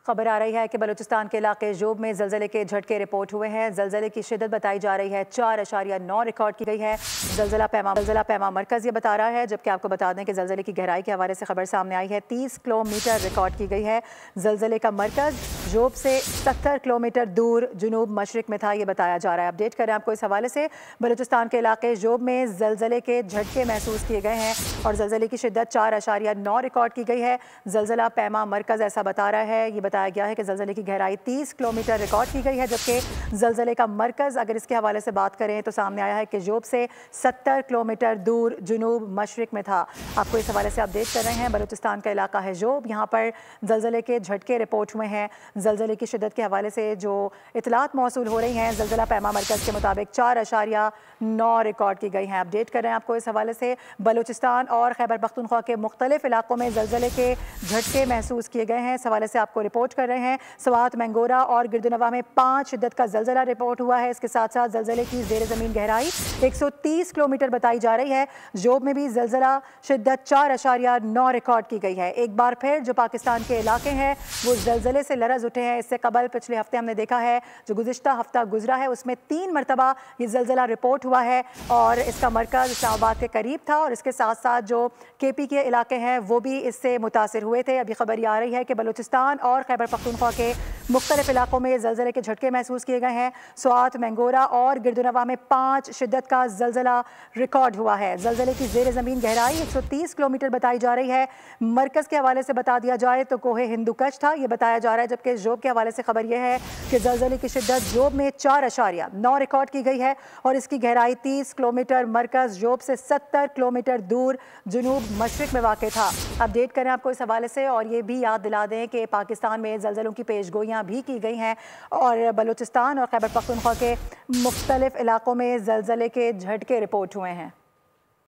खबर आ रही है कि बलूचिस्तान के इलाके जोब में जलजले के झटके रिपोर्ट हुए हैं। जलजले की शिद्दत बताई जा रही है 4.9 रिकॉर्ड की गई है। जलजला पैमा मरकज ये बता रहा है, जबकि आपको बता दें कि जलजले की गहराई के हवाले से खबर सामने आई है 30 किलोमीटर रिकॉर्ड की गई है। जलजले का मरकज जोब से 70 किलोमीटर दूर जुनूब मशरिक में था, ये बताया जा रहा है। अपडेट करें आपको इस हवाले से। बलूचिस्तान के इलाके जोब में जलजले के झटके महसूस किए गए हैं और जलजले की शिद्दत 4.9 रिकॉर्ड की गई है। जलजला पैमा मरकज ऐसा बता रहा है, ये बताया गया है कि जलजले की गहराई 30 किलोमीटर रिकॉर्ड की गई है, जबकि जलजले का मरकज अगर इसके हवाले से बात करें तो सामने आया है कि जोब से 70 किलोमीटर दूर जुनूब मशरिक में था। आपको इस हवाले से अपडेट कर रहे हैं। बलूचिस्तान का इलाका है जोब, यहाँ पर जलजले के झटके रिपोर्ट हुए हैं। जलजले की शिद्दत के हवाले से जो इतलात मौसूल हो रही हैं, जलजला पैमा मरकज के मुताबिक 4.9 रिकॉर्ड की गई हैं। अपडेट कर रहे हैं आपको इस हवाले से। बलूचिस्तान और खैबर पख्तूनख्वा के मुख्तलिफ इलाकों में जलजले के झटके महसूस किए गए हैं। इस हवाले से आपको रिपोर्ट कर रहे हैं। स्वात, मैंगोरा और गिरदुनवा में 5 शिद्दत का जलजला रिपोर्ट हुआ है। इसके साथ साथ जलजले की ज़ेर ज़मीन गहराई 130 किलोमीटर बताई जा रही है। जोब में भी जलजला शिद्दत 4.9 रिकॉर्ड की गई है। एक बार फिर जो पाकिस्तान के इलाके हैं वो जलजले से लरज़ उठे हैं। इससे कबल पिछले हफ्ते हमने देखा है, जो गुज़िश्ता हफ्ता गुजरा है उसमें 3 मरतबा ये जलजला रिपोर्ट हुआ है और इसका मरकज़ इस्लामाबाद के करीब था और इसके साथ साथ जो KP के इलाके हैं वो भी इससे मुतासिर हुए थे। अभी खबर ये आ रही है कि बलूचिस्तान और खैबर पख्तूनख्वा के मुख्तलिफ इलाकों में जलजले के झटके महसूस किए गए हैं। स्वात, मैंगोरा और गिरदुनवा में 5 शिद्दत का जलजला रिकॉर्ड हुआ है। जलजले की ज़ेर ज़मीन गहराई 130 किलोमीटर बताई जा रही है। मरकज़ के हवाले से बता दिया जाए तो कोहे हिंदुकश था, ये बताया जा रहा है, जबकि जोब के हवाले से खबर यह है कि जलजले की शिद्दत जोब में 4.9 रिकॉर्ड की गई है और इसकी गहराई 30 किलोमीटर। मरकज़ जोब से 70 किलोमीटर दूर जुनूब मशरिक में वाक़ था। अपडेट करें आपको इस हवाले से और ये भी याद दिला दें कि पाकिस्तान में जलजलों की पेशगोइयाँ भी की गई हैं और बलूचिस्तान और खैबर पख्तूनख्वा के मुख्तलिफ इलाकों में जलजले के झटके रिपोर्ट हुए हैं।